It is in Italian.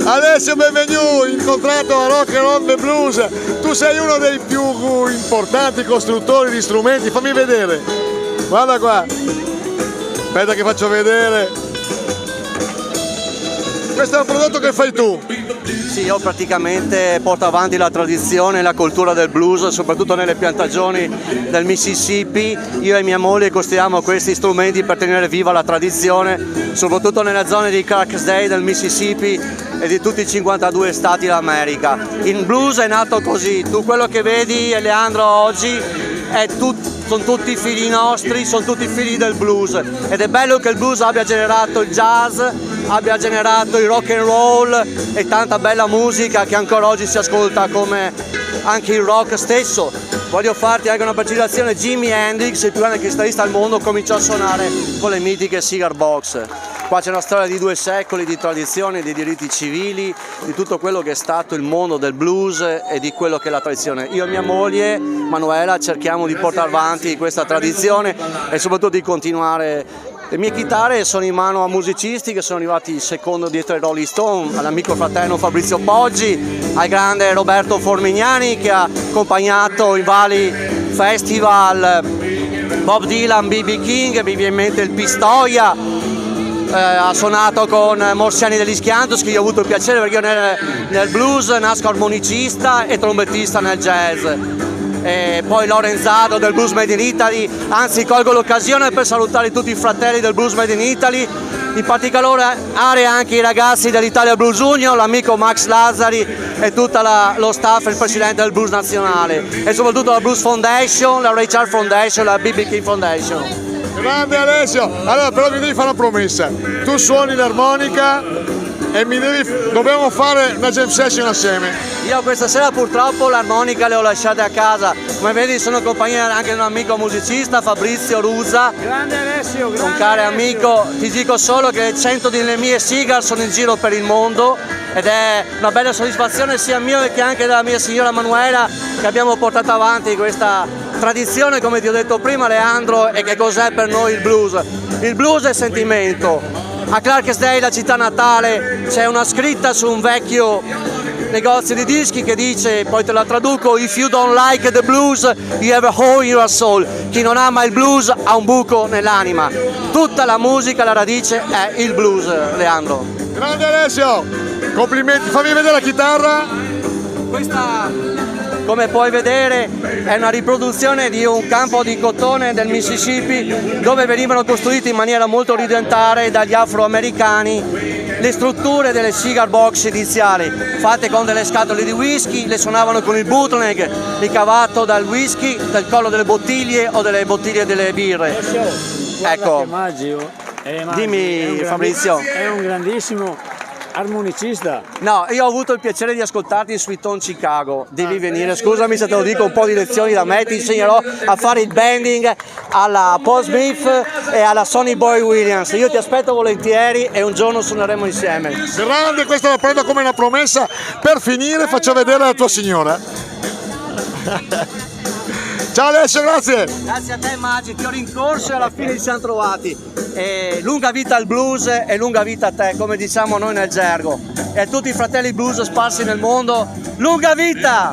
Alessio, benvenuto, incontrato a Rock and Roll the Blues. Tu sei uno dei più importanti costruttori di strumenti, fammi vedere. Guarda qua. Aspetta che faccio vedere. Questo è un prodotto che fai tu. Sì, io praticamente porto avanti la tradizione e la cultura del blues, soprattutto nelle piantagioni del Mississippi. Io e mia moglie costruiamo questi strumenti per tenere viva la tradizione, soprattutto nelle zone di Clarksdale, del Mississippi e di tutti i 52 stati d'America. Il blues è nato così, tu quello che vedi, Leandro, oggi sono tutti figli nostri, sono tutti figli del blues, ed è bello che il blues abbia generato il jazz, abbia generato il rock and roll e tanta bella musica che ancora oggi si ascolta, come anche il rock stesso. Voglio farti anche una precisazione: Jimi Hendrix, il più grande chitarrista al mondo, cominciò a suonare con le mitiche cigar box. Qua c'è una storia di 2 secoli di tradizione, di diritti civili, di tutto quello che è stato il mondo del blues e di quello che è la tradizione. Io e mia moglie Manuela cerchiamo di portare avanti questa tradizione e soprattutto di continuare. Le mie chitarre sono in mano a musicisti che sono arrivati secondo dietro ai Rolling Stone, all'amico fratello Fabrizio Poggi, al grande Roberto Formignani che ha accompagnato in vari festival Bob Dylan, B.B. King, mi viene in mente il Pistoia, ha suonato con Morsiani degli Schiantos, che io ho avuto il piacere perché io nel blues nasco armonicista e trombettista nel jazz. E poi Lorenzado del Blues Made in Italy, anzi colgo l'occasione per salutare tutti i fratelli del Blues Made in Italy, in particolare anche i ragazzi dell'Italia Blues Union, l'amico Max Lazzari e tutto lo staff e il presidente del Blues Nazionale, e soprattutto la Blues Foundation, la Ray Charles Foundation, la B.B. King Foundation. Grande Alessio, allora però mi devi fare una promessa, tu suoni l'armonica e dobbiamo fare una jam session assieme. Io questa sera purtroppo l'armonica le ho lasciate a casa, come vedi sono in compagnia anche di un amico musicista, Fabrizio Ruzza. Grande Alessio, grande un caro amico, ti dico solo che 100 delle mie cigar sono in giro per il mondo ed è una bella soddisfazione sia mia che anche della mia signora Manuela, che abbiamo portato avanti questa tradizione, come ti ho detto prima Leandro, e che cos'è per noi il blues. Il blues è sentimento. A Clarksdale, la città natale, c'è una scritta su un vecchio negozio di dischi che dice, poi te la traduco: if you don't like the blues, you have a hole in your soul. Chi non ama il blues ha un buco nell'anima. Tutta la musica, la radice è il blues, Leandro. Grande Alessio, complimenti, fammi vedere la chitarra. Questa, come puoi vedere, è una riproduzione di un campo di cotone del Mississippi dove venivano costruite in maniera molto rudimentale dagli afroamericani le strutture delle cigar box iniziali, fatte con delle scatole di whisky, le suonavano con il bootleg ricavato dal whisky, dal collo delle bottiglie o delle bottiglie delle birre. Ecco, dimmi Fabrizio. È un grandissimo armonicista. No, io ho avuto il piacere di ascoltarti in Sweet Home Chicago, devi venire, scusami se te lo dico, un po' di lezioni da me, ti insegnerò a fare il bending alla Paul Smith e alla Sonny Boy Williams. Io ti aspetto volentieri e un giorno suoneremo insieme. Grande, questa la prendo come una promessa. Per finire faccio vedere la tua signora. Ciao Alessio, grazie. Grazie a te Maggi, ti ho rincorso e alla fine ci siamo trovati. E lunga vita al blues e lunga vita a te, come diciamo noi nel gergo. E a tutti i fratelli blues sparsi nel mondo, lunga vita!